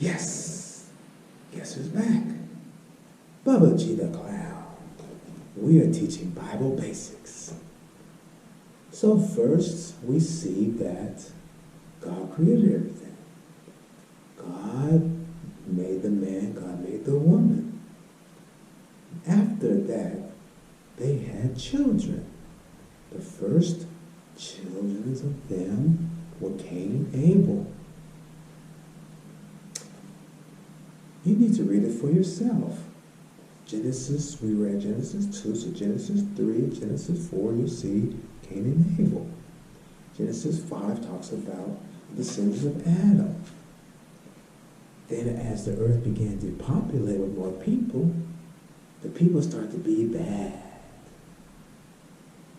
Yes, guess who's back? Bubba G the Clown. We are teaching Bible basics. So first, we see that God created everything. God made the man, God made the woman. After that, they had children. The first children of them were Cain and Abel. You need to read it for yourself. Genesis, we read Genesis 2, so Genesis 3, Genesis 4, you see Cain and Abel. Genesis 5 talks about the sins of Adam. Then as the earth began to populate with more people, the people start to be bad.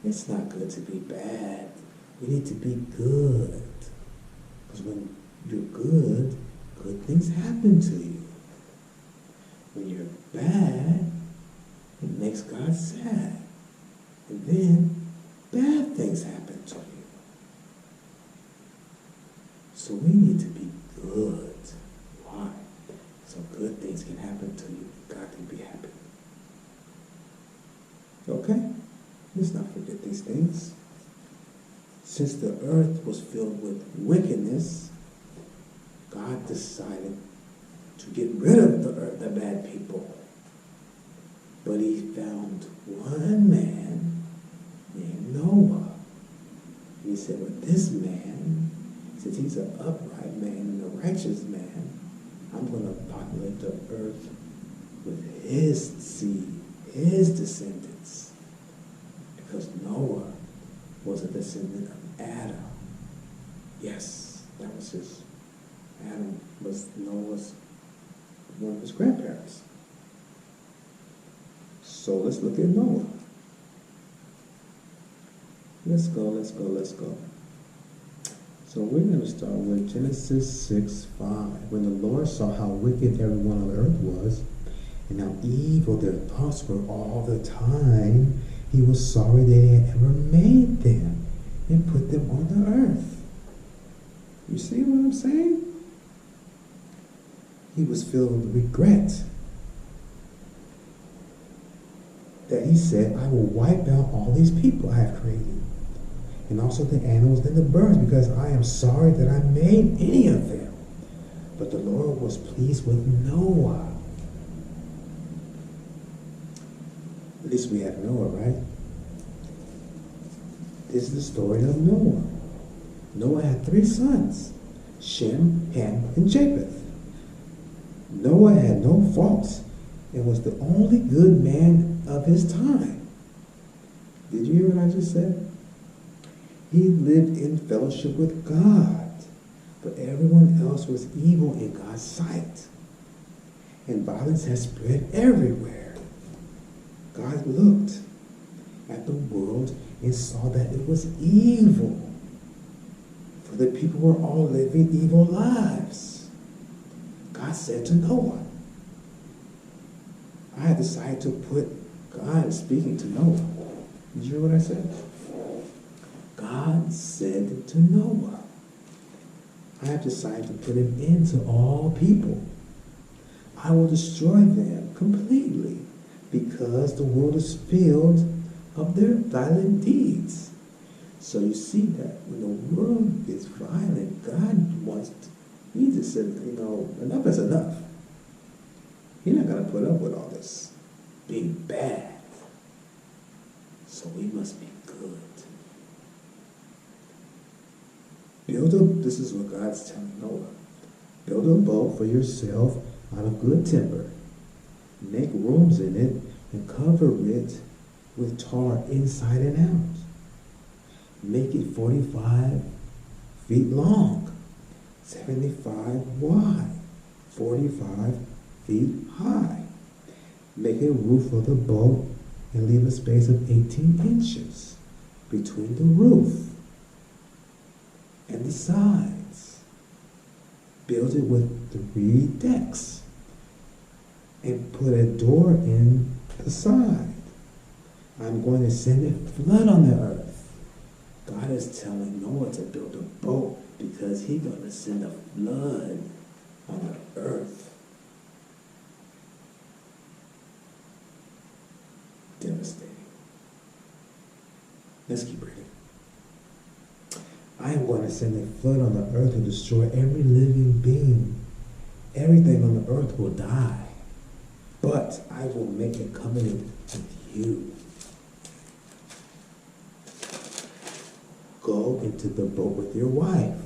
It's not good to be bad. We need to be good. Because when you're good, good things happen to you. When you're bad, it makes God sad. And then bad things happen to you. So we need to be good. Why? So good things can happen to you. God can be happy. Okay? Let's not forget these things. Since the earth was filled with wickedness, God decided to get rid of the bad people. But he found one man named Noah. He said, well, this man, since he's an upright man and a righteous man, I'm going to populate the earth with his seed, his descendants. Because Noah was a descendant of Adam. Yes, that was his. Adam was Noah's, one of his grandparents. So let's look at Noah. Let's go. So we're going to start with Genesis 6:5. When the Lord saw how wicked everyone on the earth was, and how evil their thoughts were all the time, he was sorry that he had ever made them and put them on the earth. You see what I'm saying? He was filled with regret. That he said, I will wipe out all these people I have created. And also the animals and the birds, because I am sorry that I made any of them. But the Lord was pleased with Noah. At least we have Noah, right? This is the story of Noah. Noah had 3 sons, Shem, Ham, and Japheth. Noah had no faults and was the only good man of his time. Did you hear what I just said? He lived in fellowship with God, but everyone else was evil in God's sight. And violence has spread everywhere. God looked at the world and saw that it was evil, for the people were all living evil lives. God said to Noah, I have decided to put God speaking to Noah. Did you hear what I said? God said to Noah, I have decided to put an end to all people. I will destroy them completely because the world is filled of their violent deeds. So you see that when the world is violent, God wants to, he just said, enough is enough. You're not going to put up with all this being bad. So we must be good. This is what God's telling Noah. Build a boat for yourself out of good timber. Make rooms in it and cover it with tar inside and out. Make it 45 feet long, 75 wide, 45 feet high. Make a roof for the boat and leave a space of 18 inches between the roof and the sides. Build it with 3 decks and put a door in the side. I'm going to send a flood on the earth. God is telling Noah to build a boat because he's going to send a flood on the earth. Let's keep reading. I am going to send a flood on the earth to destroy every living being. Everything on the earth will die. But I will make a covenant with you. Go into the boat with your wife,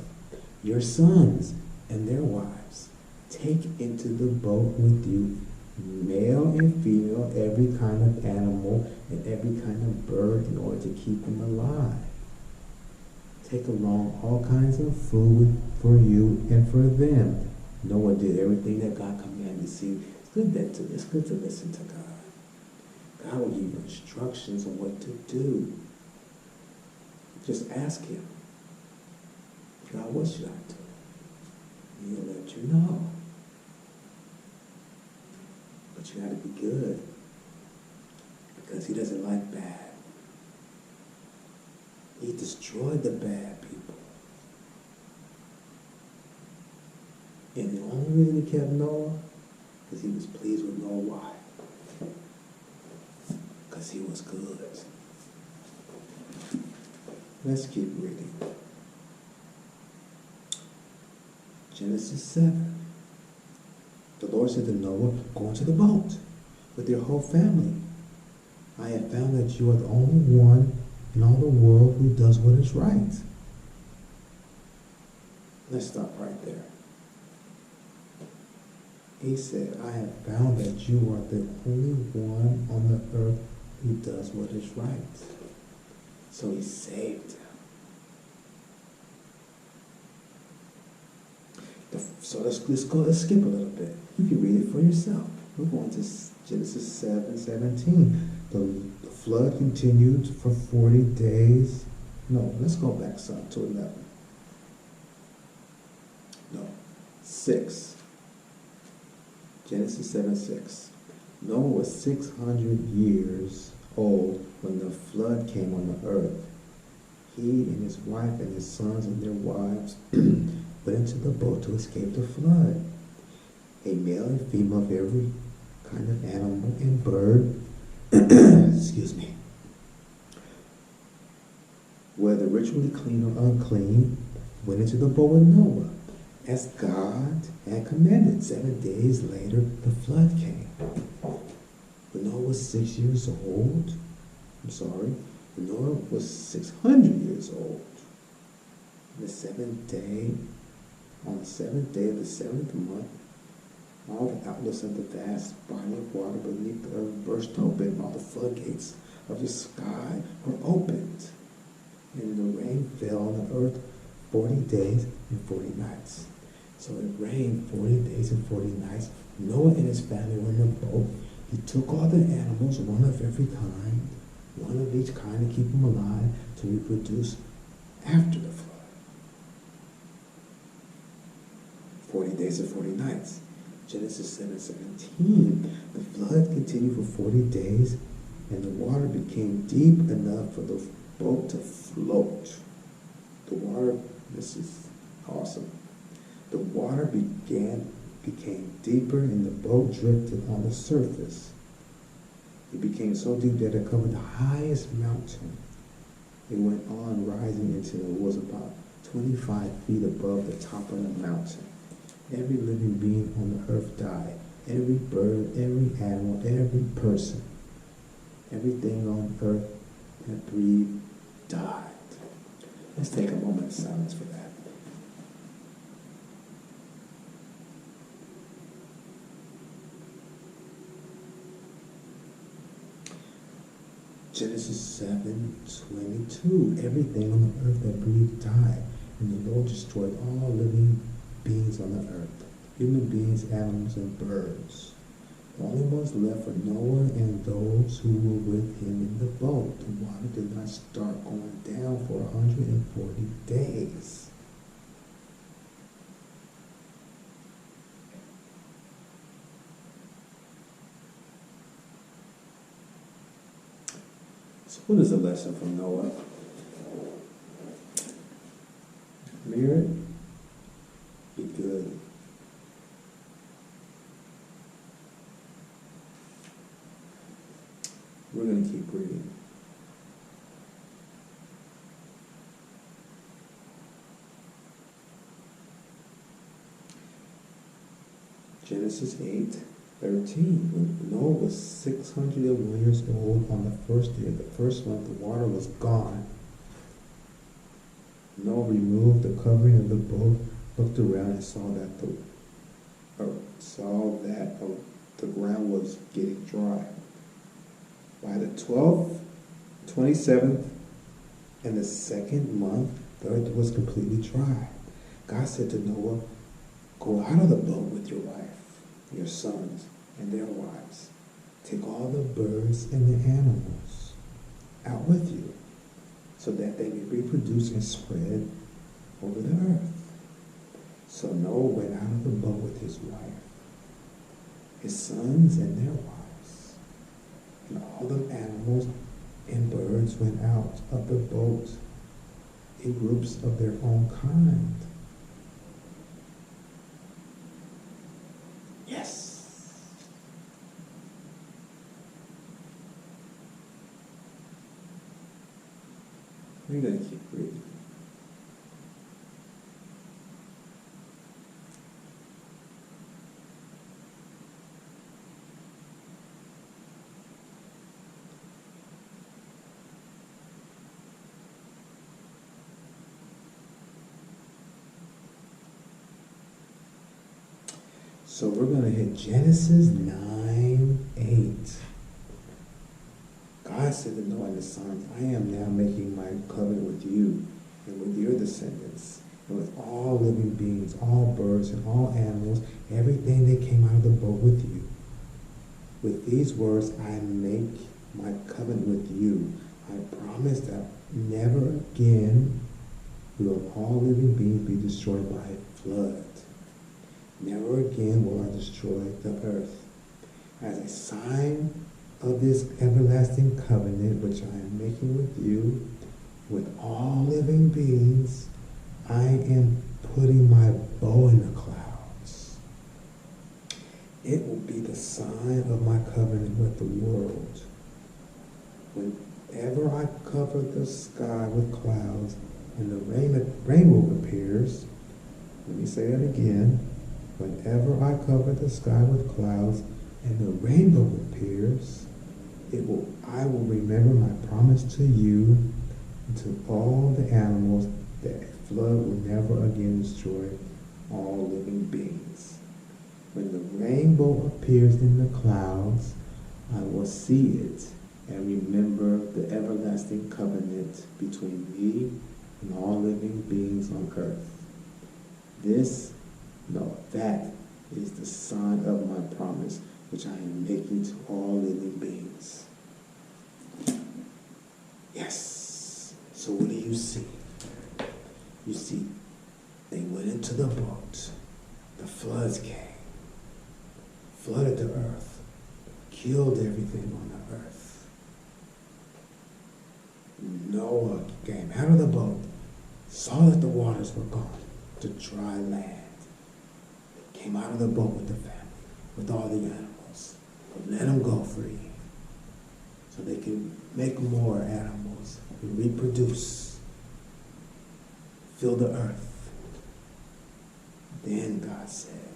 your sons, and their wives. Take into the boat with you male and female, every kind of animal and every kind of bird in order to keep them alive. Take along all kinds of food for you and for them. Noah did everything that God commanded. See, it's good to listen to God. God will give you instructions on what to do. Just ask him, God, what should I do? He'll let you know. But you got to be good, because he doesn't like bad. He destroyed the bad people. And the only reason he kept Noah, because he was pleased with Noah. Why? Because he was good. Let's keep reading. Genesis 7. The Lord said to Noah, go into the boat with your whole family. I have found that you are the only one in all the world who does what is right. Let's stop right there. He said, I have found that you are the only one on the earth who does what is right. So he saved him. So let's skip a little bit. You can read it for yourself. We're going to Genesis 7:17. The flood continued for 40 days. No, let's go back some to 11. No, 6. Genesis 7:6. Noah was 600 years old when the flood came on the earth. He and his wife and his sons and their wives went into the boat to escape the flood. A male and female of every kind of animal and bird, excuse me, whether ritually clean or unclean, went into the boat with Noah, as God had commanded. 7 days later, the flood came. When Noah was 6 years old, when Noah was 600 years old, on the seventh day of the 7th month, all the outlets of the vast body of water beneath the earth burst open. All the floodgates of the sky were opened. And the rain fell on the earth 40 days and 40 nights. So it rained 40 days and 40 nights. Noah and his family were in the boat. He took all the animals, one of every kind, one of each kind, to keep them alive, to reproduce after the flood. 40 days and 40 nights. Genesis 7:17. The flood continued for 40 days, and the water became deep enough for the boat to float. The water, this is awesome. The water became deeper, and the boat drifted on the surface. It became so deep that it covered the highest mountain. It went on rising until it was about 25 feet above the top of the mountain. Every living being on the earth died. Every bird, every animal, every person, everything on earth that breathed died. Let's take a moment of silence for that. Genesis 7:22. Everything on the earth that breathed died, and the Lord destroyed all living beings on the earth, human beings, animals, and birds. The only ones left were Noah and those who were with him in the boat. The water did not start going down for 140 days. So what is the lesson from Noah? Mirror it. Be good. We're going to keep reading. Genesis 8:13. When Noah was 601 years old on the first day of the first month, the water was gone. Noah removed the covering of the boat, looked around, and saw that the ground was getting dry. By the 12th, 27th, and the second month, the earth was completely dry. God said to Noah, "Go out of the boat with your wife, your sons, and their wives. Take all the birds and the animals out with you, so that they may reproduce and spread over the earth." So Noah went out of the boat with his wife, his sons and their wives, and all the animals and birds went out of the boat in groups of their own kind. Yes. We're going to keep reading. So we're going to hit Genesis 9:8. God said to Noah and his sons, "I am now making my covenant with you and with your descendants, and with all living beings, all birds and all animals, everything that came out of the boat with you. With these words I make my covenant with you. I promise that never again will all living beings be destroyed by a flood. Never again will I destroy the earth. As a sign of this everlasting covenant which I am making with you, with all living beings, I am putting my bow in the clouds. It will be the sign of my covenant with the world. Whenever I cover the sky with clouds and the rainbow appears," let me say that again. "Whenever I cover the sky with clouds and the rainbow appears, I will remember my promise to you and to all the animals that a flood will never again destroy all living beings. When the rainbow appears in the clouds, I will see it and remember the everlasting covenant between me and all living beings on earth. That is the sign of my promise, which I am making to all living beings." Yes. So what do you see? You see, they went into the boat. The floods came, flooded the earth, killed everything on the earth. Noah came out of the boat, saw that the waters were gone to dry land. Came out of the boat with the family, with all the animals, but let them go free so they can make more animals and reproduce, fill the earth. Then God said,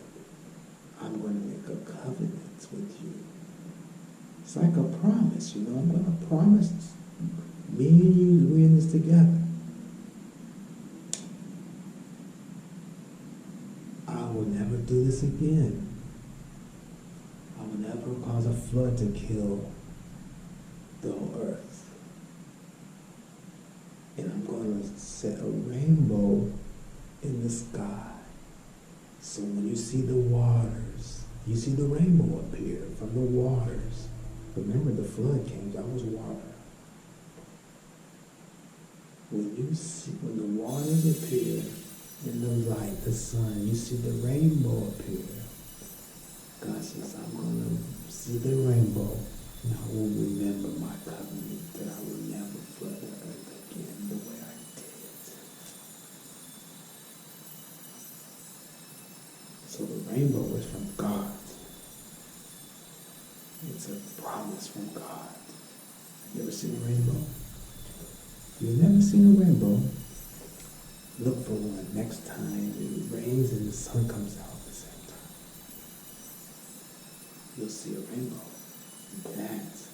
"I'm going to make a covenant with you." It's like a promise, I'm going to promise me and you, we're in this together. I will never do this again. I will never cause a flood to kill the whole earth. And I'm going to set a rainbow in the sky. So when you see the waters, you see the rainbow appear from the waters. Remember, the flood came, that was water. When the waters appear, in the light, the sun, you see the rainbow appear. God says, "I'm going to see the rainbow, and I will remember my covenant that I will never flood the earth again the way I did." So the rainbow is from God. It's a promise from God. You ever seen a rainbow? If you've never seen a rainbow, look for one next time it rains and the sun comes out at the same time. you'll see a rainbow. And that